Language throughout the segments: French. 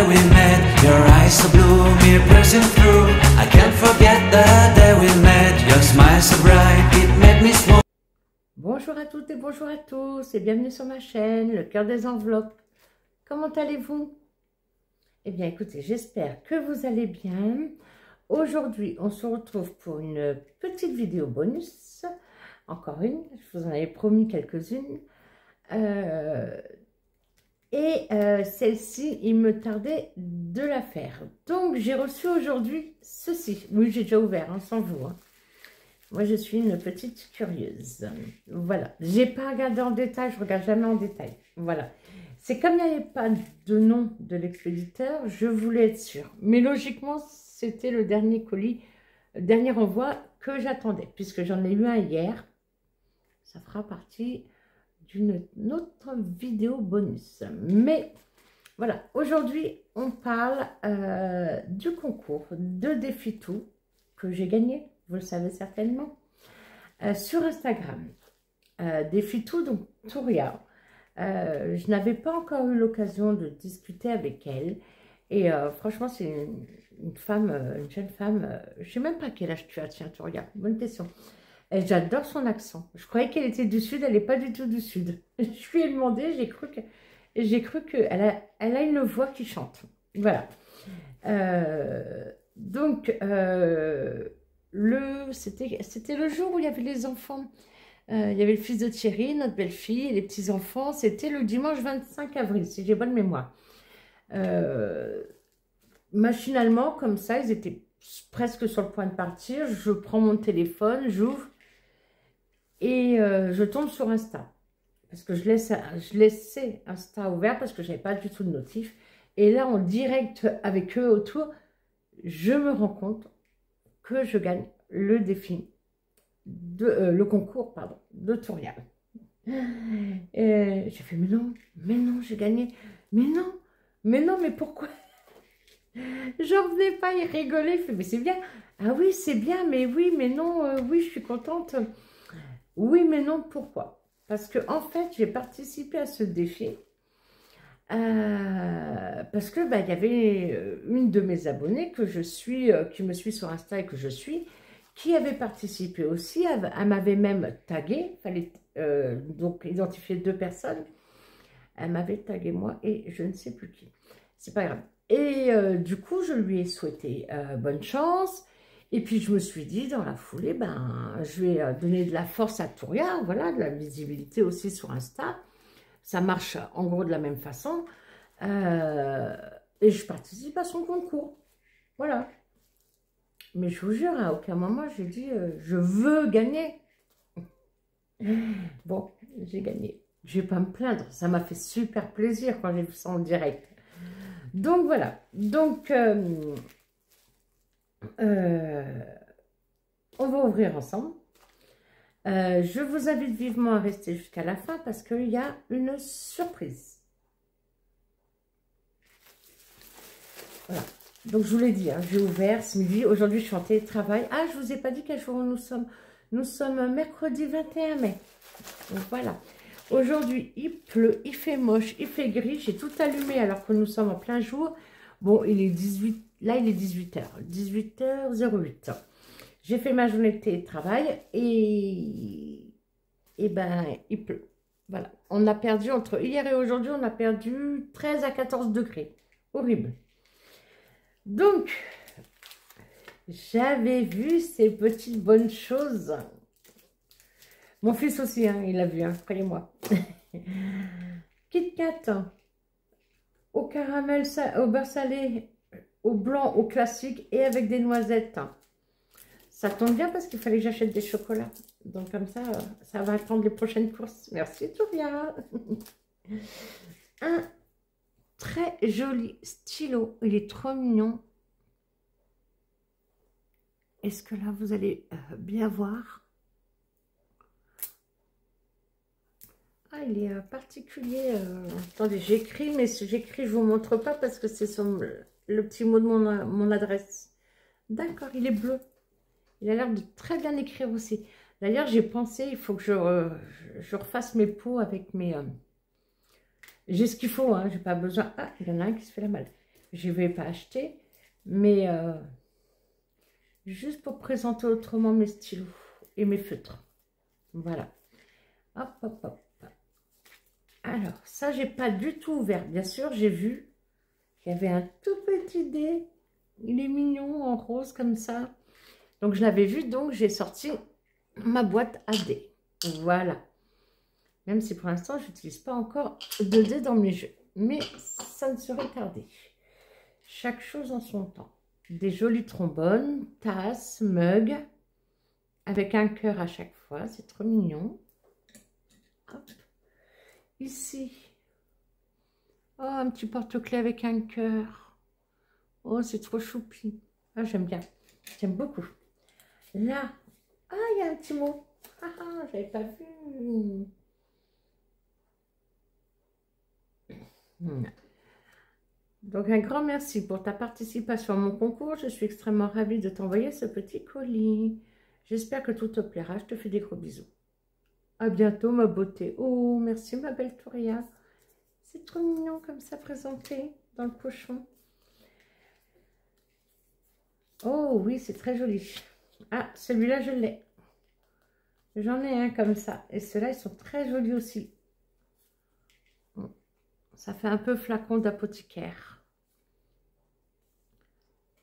day we met, your eyes so blue, me piercing through. I can't forget the day we met, your smile so bright, it made me swoon. Bonjour à toutes et bonjour à tous et bienvenue sur ma chaîne, le cœur des enveloppes. Comment allez-vous? Eh bien écoutez, j'espère que vous allez bien. Aujourd'hui, on se retrouve pour une petite vidéo bonus. Encore une, je vous en avais promis quelques-unes. Celle-ci, il me tardait de la faire. Donc, j'ai reçu aujourd'hui ceci. Oui, j'ai déjà ouvert, hein, sans vous. Hein. Moi, je suis une petite curieuse. Voilà. J'ai pas regardé en détail, je regarde jamais en détail. Voilà. C'est comme il n'y avait pas de nom de l'expéditeur, je voulais être sûre. Mais logiquement, c'était le dernier colis, le dernier envoi que j'attendais, puisque j'en ai eu un hier. Ça fera partie d'une autre vidéo bonus. Mais voilà, aujourd'hui, on parle du concours de Défi Tout que j'ai gagné, vous le savez certainement, sur Instagram. Défi Tout, donc Touria. Je n'avais pas encore eu l'occasion de discuter avec elle. Et franchement, c'est une femme, une jeune femme, je ne sais même pas quel âge tu as, tiens, Touria, bonne question. J'adore son accent. Je croyais qu'elle était du sud, elle n'est pas du tout du sud. Je lui ai demandé, j'ai cru qu'elle a une voix qui chante. Voilà. C'était le jour où il y avait les enfants. Il y avait le fils de Thierry, notre belle-fille, et les petits-enfants. C'était le dimanche 25 avril, si j'ai bonne mémoire. Machinalement, comme ça, ils étaient presque sur le point de partir. Je prends mon téléphone, j'ouvre. Et je tombe sur Insta, parce que je laissais Insta ouvert, parce que je n'avais pas du tout de notif. Et là, en direct avec eux autour, je me rends compte que je gagne le défi, le concours, pardon, de Touria. Et j'ai fait, mais non, j'ai gagné. Mais non, mais pourquoi? J'en revenais pas, il rigolait, il fait, mais c'est bien. Ah oui, c'est bien, mais oui, mais non, oui, je suis contente. Oui, mais non, pourquoi? Parce que en fait, j'ai participé à ce défi parce que il y avait une de mes abonnées que je suis, qui me suit sur Insta et que je suis, qui avait participé aussi. Elle m'avait même tagué, fallait donc identifier 2 personnes. Elle m'avait tagué moi et je ne sais plus qui. C'est pas grave. Et du coup, je lui ai souhaité bonne chance. Et puis, je me suis dit, dans la foulée, je vais donner de la force à Touria, voilà, de la visibilité aussi sur Insta. Ça marche en gros de la même façon. Et je participe à son concours. Voilà. Mais je vous jure, à aucun moment, j'ai dit, je veux gagner. Bon, j'ai gagné. Je ne vais pas me plaindre. Ça m'a fait super plaisir quand j'ai vu ça en direct. Donc, voilà. Donc... on va ouvrir ensemble. Je vous invite vivement à rester jusqu'à la fin parce qu'il y a une surprise. Voilà. Donc, je vous l'ai dit, hein, j'ai ouvert ce midi. Aujourd'hui, je suis en télétravail. Ah, je ne vous ai pas dit quel jour nous sommes. Nous sommes mercredi 21 mai. Donc, voilà. Aujourd'hui, il pleut, il fait moche, il fait gris. J'ai tout allumé alors que nous sommes en plein jour. Bon, il est 18, là il est 18h, 18h08. J'ai fait ma journée de télétravail et il pleut. Voilà, on a perdu entre hier et aujourd'hui, on a perdu 13 à 14 degrés. Horrible. Donc, j'avais vu ces petites bonnes choses. Mon fils aussi, hein, il l'a vu, hein, croyez-moi. Kit Kat. Au caramel, au beurre salé, au blanc, au classique et avec des noisettes. Ça tombe bien parce qu'il fallait que j'achète des chocolats. Donc comme ça, ça va attendre les prochaines courses. Merci Touria. Un très joli stylo. Il est trop mignon. Est-ce que là, vous allez bien voir? Ah, il est particulier. Attendez, j'écris, mais si j'écris, je ne vous montre pas parce que c'est sur le petit mot de mon adresse. D'accord, il est bleu. Il a l'air de très bien écrire aussi. D'ailleurs, j'ai pensé, il faut que je refasse mes pots avec mes... J'ai ce qu'il faut, hein, j'ai pas besoin... Ah, il y en a un qui se fait la malle. Je ne vais pas acheter, mais juste pour présenter autrement mes stylos et mes feutres. Voilà. Hop, hop, hop. Alors, ça, j'ai pas du tout ouvert. Bien sûr, j'ai vu qu'il y avait un tout petit dé. Il est mignon, en rose, comme ça. Donc, je l'avais vu, donc j'ai sorti ma boîte à dés. Voilà. Même si pour l'instant, je n'utilise pas encore de dés dans mes jeux. Mais ça ne serait tardé. Chaque chose en son temps. Des jolis trombones, tasses, mugs, avec un cœur à chaque fois. C'est trop mignon. Hop. Ici. Oh, un petit porte-clés avec un cœur. Oh, c'est trop choupi. Ah, j'aime bien. J'aime beaucoup. Là. Ah, il y a un petit mot. Ah, j'avais pas vu. Donc, un grand merci pour ta participation à mon concours. Je suis extrêmement ravie de t'envoyer ce petit colis. J'espère que tout te plaira. Je te fais des gros bisous. À bientôt, ma beauté. Oh, merci, ma belle Touria. C'est trop mignon comme ça présenté dans le pochon. Oh, oui, c'est très joli. Ah, celui-là, je l'ai. J'en ai un comme ça. Et ceux-là, ils sont très jolis aussi. Ça fait un peu flacon d'apothicaire.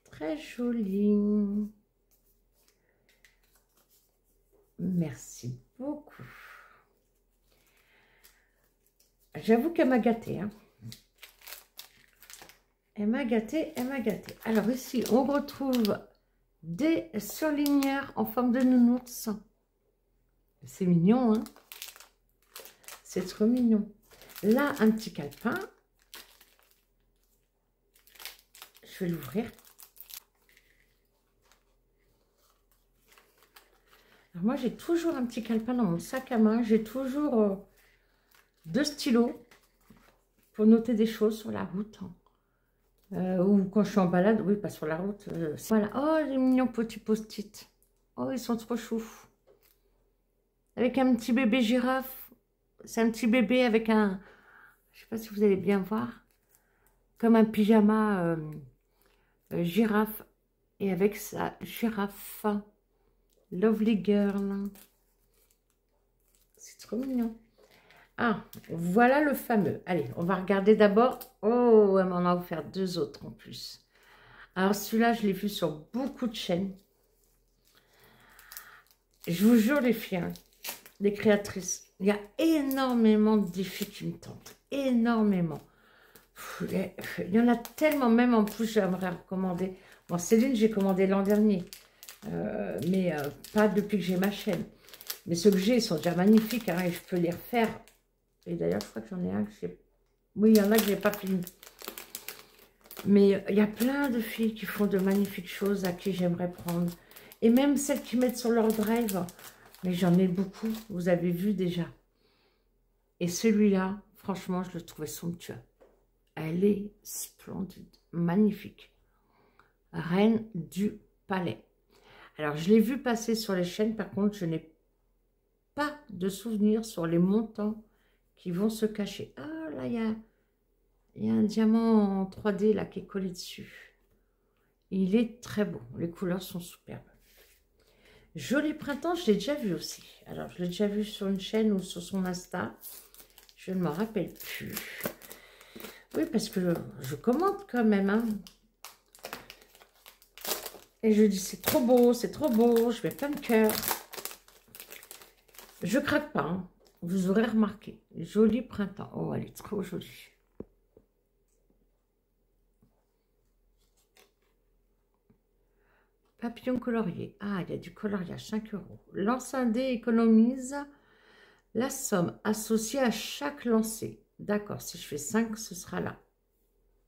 Très joli. Merci beaucoup. J'avoue qu'elle m'a gâtée. Hein. Elle m'a gâtée, elle m'a gâtée. Alors ici, on retrouve des surligneurs en forme de nounours. C'est mignon, hein? C'est trop mignon. Là, un petit calepin. Je vais l'ouvrir. Alors moi, j'ai toujours un petit calepin dans mon sac à main. J'ai toujours 2 stylos pour noter des choses sur la route. Ou quand je suis en balade. Oui, pas sur la route. Voilà. Oh, les mignons petits post-it. Oh, ils sont trop choux. Avec un petit bébé girafe. C'est un petit bébé avec un... Je ne sais pas si vous allez bien voir. Comme un pyjama girafe. Et avec sa girafe. Lovely girl. C'est trop mignon. Ah, voilà le fameux. Allez, on va regarder d'abord. Oh, elle m'en a offert 2 autres en plus. Alors, celui-là, je l'ai vu sur beaucoup de chaînes. Je vous jure, les filles, hein, les créatrices, il y a énormément de défis qui me tentent. Énormément. Il y en a tellement, même en plus, j'aimerais recommander. Bon, Céline, j'ai commandé l'an dernier. Mais pas depuis que j'ai ma chaîne. Mais ceux que j'ai, ils sont déjà magnifiques. Hein, et je peux les refaire. Et d'ailleurs, je crois que j'en ai un que j'ai... Oui, il y en a que je n'ai pas fini. Mais il y a plein de filles qui font de magnifiques choses à qui j'aimerais prendre. Et même celles qui mettent sur leur drive. Mais j'en ai beaucoup, vous avez vu déjà. Et celui-là, franchement, je le trouvais somptueux. Elle est splendide, magnifique. Reine du Palais. Alors, je l'ai vu passer sur les chaînes. Par contre, je n'ai pas de souvenir sur les montants qui vont se cacher. Ah, là, il y a un diamant en 3D là qui est collé dessus. Il est très beau. Les couleurs sont superbes. Joli printemps, je l'ai déjà vu aussi. Alors, je l'ai déjà vu sur une chaîne ou sur son Insta. Je ne m'en rappelle plus. Oui, parce que je commande quand même. Hein. Et je dis, c'est trop beau, je mets plein de cœur. Je craque pas, hein. Vous aurez remarqué. Joli printemps. Oh, elle est trop jolie. Papillon colorié. Ah, il y a du coloriage, 5 €. Lance un dé économise la somme associée à chaque lancé. D'accord, si je fais 5, ce sera là.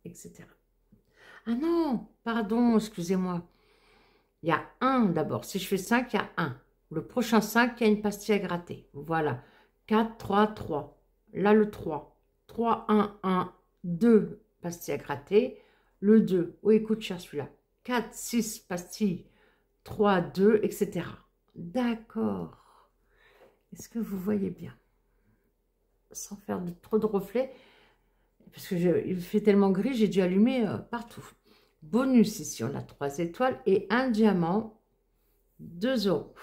Etc. Ah non, pardon, excusez-moi. Il y a 1 d'abord. Si je fais 5, il y a 1. Le prochain 5, il y a une pastille à gratter. Voilà. 4, 3, 3. Là, le 3. 3, 1, 1, 2 pastilles à gratter. Le 2. Oh, écoute, cher celui-là. 4, 6 pastilles. 3, 2, etc. D'accord. Est-ce que vous voyez bien? Sans faire trop de reflets. Parce que il fait tellement gris, j'ai dû allumer partout. Bonus ici, on a 3 étoiles et un diamant, 2 €.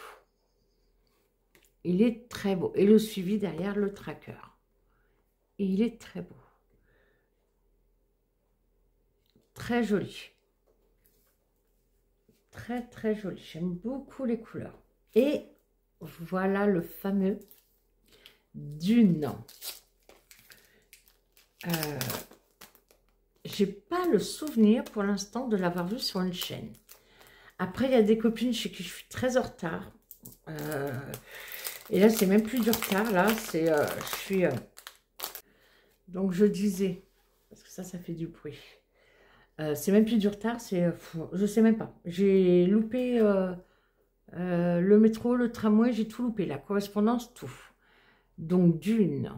Il est très beau. Et le suivi derrière le tracker. Et il est très beau. Très joli. Très, très joli. J'aime beaucoup les couleurs. Et voilà le fameux Dune. J'ai pas le souvenir pour l'instant de l'avoir vu sur une chaîne. Après, il y a des copines chez qui je suis très en retard. Et là, c'est même plus du retard. Là, c'est, je suis... donc, je disais, parce que ça fait du bruit. C'est même plus du retard, c'est... je sais même pas. J'ai loupé le métro, le tramway, j'ai tout loupé. La correspondance, tout. Donc, Dune.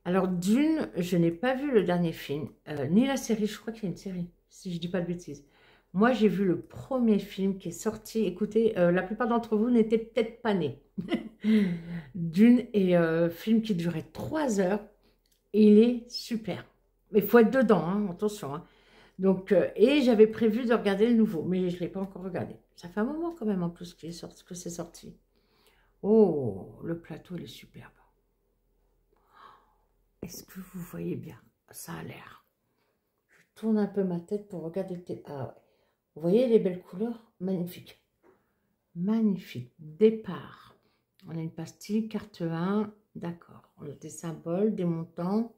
Alors, Dune, je n'ai pas vu le dernier film, ni la série. Je crois qu'il y a une série, si je dis pas de bêtises. Moi, j'ai vu le premier film qui est sorti. Écoutez, la plupart d'entre vous n'étaient peut-être pas nés. Dune est film qui durait 3 heures. Et il est super. Mais il faut être dedans, hein, attention. Hein. Donc, et j'avais prévu de regarder le nouveau, mais je ne l'ai pas encore regardé. Ça fait un moment quand même en plus que c'est sorti. Oh, le plateau, il est superbe. Est-ce que vous voyez bien? Ça a l'air. Je tourne un peu ma tête pour regarder le télé. Ah ouais. Vous voyez les belles couleurs? Magnifique. Magnifique. Départ. On a une pastille, carte 1. D'accord. On a des symboles, des montants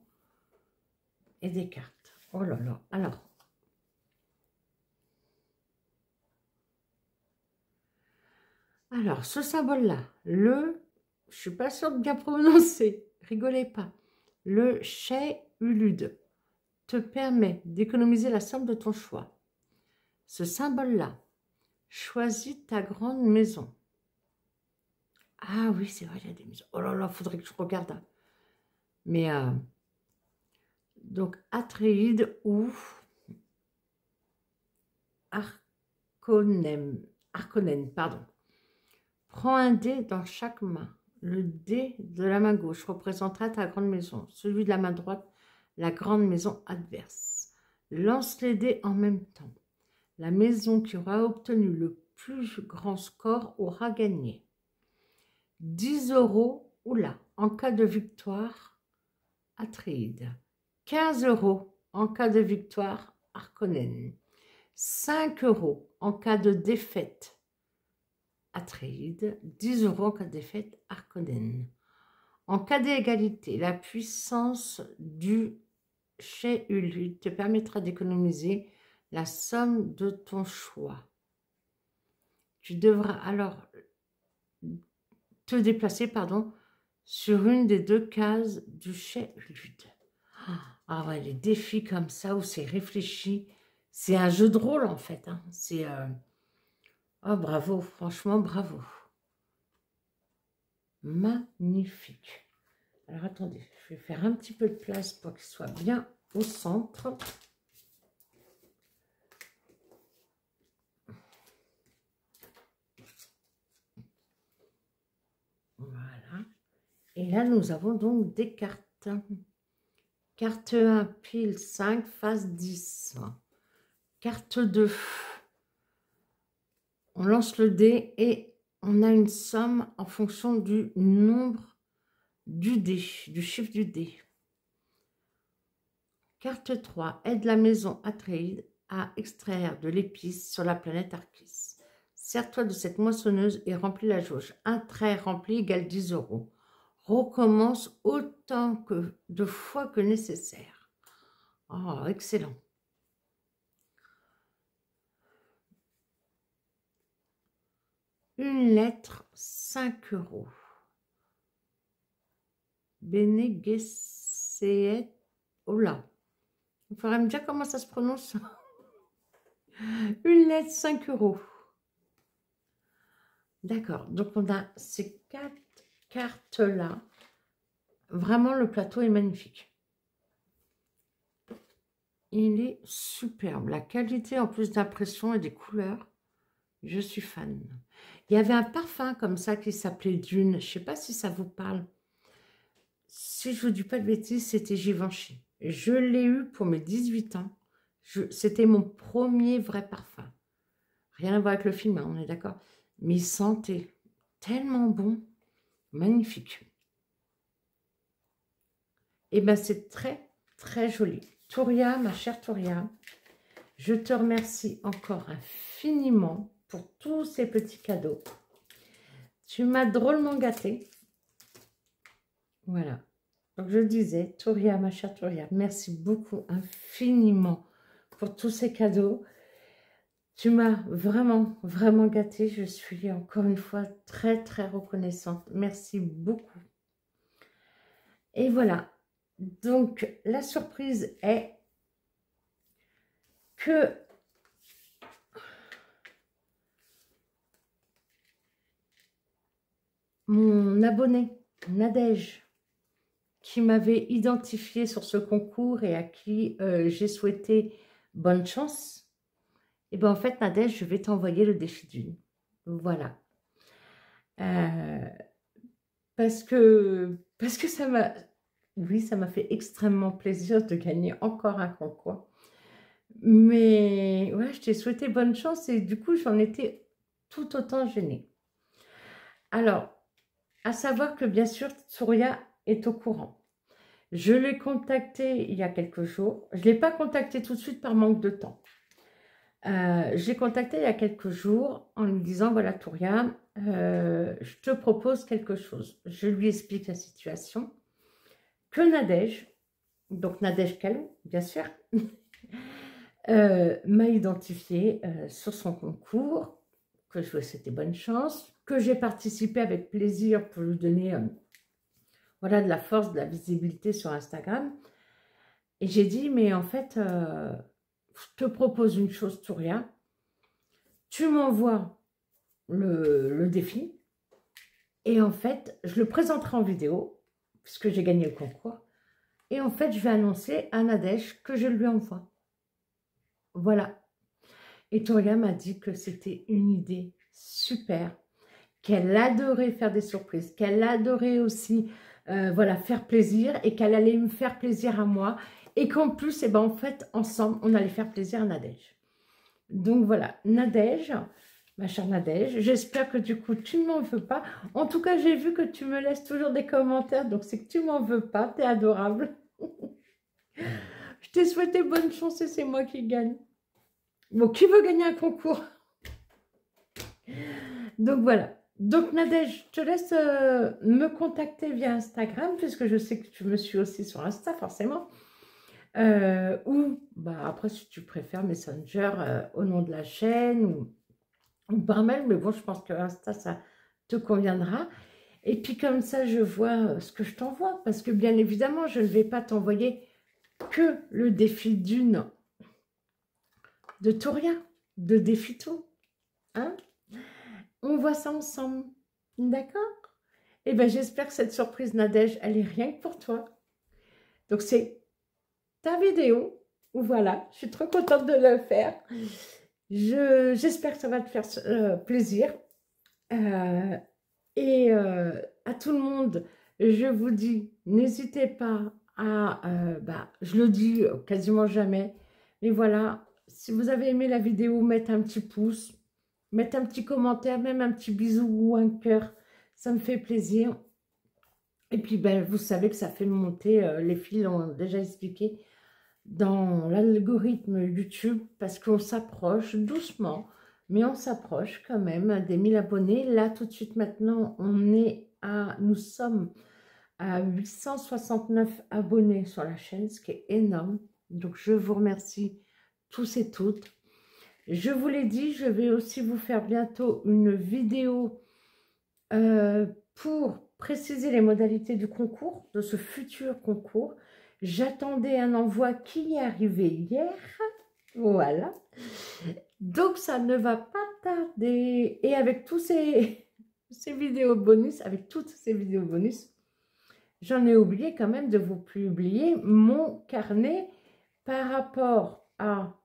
et des cartes. Oh là là. Alors, ce symbole-là, je ne suis pas sûre de bien prononcer, rigolez pas. Le Chéulude te permet d'économiser la somme de ton choix. Ce symbole-là, choisis ta grande maison. Ah oui, c'est vrai, il y a des maisons. Oh là là, il faudrait que je regarde. Mais, donc, Atréide ou Harkonnen, pardon. Prends un dé dans chaque main. Le dé de la main gauche représentera ta grande maison. Celui de la main droite, la grande maison adverse. Lance les dés en même temps. La maison qui aura obtenu le plus grand score aura gagné. 10 €, oula, en cas de victoire, Atréide. 15 € en cas de victoire, Harkonnen. 5 € en cas de défaite, Atréide. 10 € en cas de défaite, Harkonnen. En cas d'égalité, la puissance du Chéulude te permettra d'économiser la somme de ton choix. Tu devras alors te déplacer, sur une des 2 cases du Chéulude. Ah ouais, les défis comme ça, où c'est réfléchi, c'est un jeu de rôle en fait. Hein. C'est... Oh, bravo, franchement, bravo. Magnifique. Alors, attendez, je vais faire un petit peu de place pour qu'il soit bien au centre. Voilà. Et là, nous avons donc des cartes. Carte 1, pile 5, face 10. Carte 2. On lance le dé et on a une somme en fonction du nombre du dé, du chiffre du dé. Carte 3, aide la maison Atréide à extraire de l'épice sur la planète Arrakis. Sers-toi de cette moissonneuse et remplis la jauge. Un trait rempli égale 10 €. Recommence autant de fois que nécessaire. Oh, excellent. Une lettre, 5 €. Bene Gesserit. Oh là. Il faudrait me dire comment ça se prononce. Une lettre, 5 €. D'accord. Donc, on a ces 4 cartes-là. Vraiment, le plateau est magnifique. Il est superbe. La qualité, en plus d'impression et des couleurs, je suis fan. Il y avait un parfum comme ça qui s'appelait Dune. Je ne sais pas si ça vous parle. Si je ne vous dis pas de bêtises, c'était Givenchy. Je l'ai eu pour mes 18 ans. C'était mon premier vrai parfum. Rien à voir avec le film, hein, on est d'accord. Mais il sentait tellement bon, magnifique. Et bien, c'est très, très joli. Touria, ma chère Touria, je te remercie encore infiniment pour tous ces petits cadeaux. Tu m'as drôlement gâtée. Voilà. Donc, je disais, Touria, ma chère Touria, merci beaucoup infiniment pour tous ces cadeaux. Tu m'as vraiment, vraiment gâtée. Je suis encore une fois très, très reconnaissante. Merci beaucoup. Et voilà. Donc, la surprise est que mon abonné, Nadège, qui m'avait identifié sur ce concours et à qui j'ai souhaité bonne chance, et bien en fait, Nadège, je vais t'envoyer le défi d'une. Voilà. Parce que ça m'a... Oui, ça m'a fait extrêmement plaisir de gagner encore un concours. Mais ouais, je t'ai souhaité bonne chance et du coup, j'en étais tout autant gênée. Alors, à savoir que bien sûr, Touria est au courant. Je l'ai contacté il y a quelques jours. Je ne l'ai pas contacté tout de suite par manque de temps. Je l'ai contacté il y a quelques jours en lui disant, voilà Touria, je te propose quelque chose. Je lui explique la situation. Que Nadège, donc Nadège Kalou, bien sûr, m'a identifié sur son concours, que je lui ai souhaité bonne chance, que j'ai participé avec plaisir pour lui donner voilà, de la force, de la visibilité sur Instagram. Et j'ai dit, mais en fait, je te propose une chose, Touria. Tu m'envoies le défi et en fait, je le présenterai en vidéo, puisque j'ai gagné le concours. Et en fait, je vais annoncer à Nadège que je lui envoie. Voilà. Et Touria m'a dit que c'était une idée super, qu'elle adorait faire des surprises, qu'elle adorait aussi voilà, faire plaisir et qu'elle allait me faire plaisir à moi. Et qu'en plus, eh ben, en fait, ensemble, on allait faire plaisir à Nadège. Donc voilà, Nadège, ma chère Nadège, j'espère que du coup, tu ne m'en veux pas. En tout cas, j'ai vu que tu me laisses toujours des commentaires, donc c'est que tu m'en veux pas, t'es adorable. Je t'ai souhaité bonne chance et c'est moi qui gagne. Bon, qui veut gagner un concours? Donc voilà. Donc Nadège, je te laisse me contacter via Instagram, puisque je sais que tu me suis aussi sur Insta, forcément. Ou, bah, après, si tu préfères, Messenger au nom de la chaîne, ou par mail, mais bon, je pense que Insta, ça te conviendra. Et puis comme ça, je vois ce que je t'envoie, parce que bien évidemment, je ne vais pas t'envoyer que le défi d'une de Touria, de défi tout, hein? On voit ça ensemble, d'accord? Et bien, j'espère que cette surprise, Nadège, elle est rien que pour toi. Donc, c'est ta vidéo. Voilà, je suis trop contente de le faire. J'espère que ça va te faire plaisir. Et à tout le monde, je vous dis, n'hésitez pas à... je le dis quasiment jamais. Mais voilà, si vous avez aimé la vidéo, mettez un petit pouce. Mettez un petit commentaire, même un petit bisou ou un cœur. Ça me fait plaisir. Et puis, ben, vous savez que ça fait monter, les filles l'ont déjà expliqué, dans l'algorithme YouTube, parce qu'on s'approche doucement, mais on s'approche quand même des 1000 abonnés. Là, tout de suite, maintenant, nous sommes à 869 abonnés sur la chaîne, ce qui est énorme. Donc, je vous remercie tous et toutes. Je vous l'ai dit, je vais aussi vous faire bientôt une vidéo pour préciser les modalités du concours, de ce futur concours. J'attendais un envoi qui est arrivé hier. Voilà. Donc, ça ne va pas tarder. Et avec tous ces vidéos bonus, avec toutes ces vidéos bonus, j'en ai oublié quand même de vous publier mon carnet par rapport à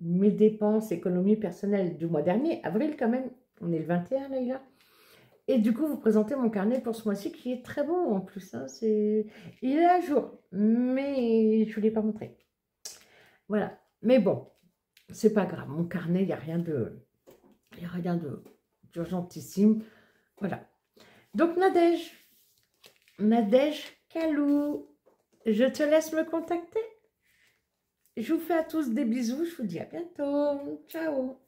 mes dépenses, économies personnelles du mois dernier, avril quand même, on est le 21 Leïla, Et du coup, vous présentez mon carnet pour ce mois-ci qui est très beau en plus. Hein, il est à jour, mais je ne vous l'ai pas montré. Voilà. Mais bon, c'est pas grave. Mon carnet, il n'y a rien d'urgentissime. Voilà. Donc, Nadège Kalou, je te laisse me contacter. Je vous fais à tous des bisous. Je vous dis à bientôt. Ciao.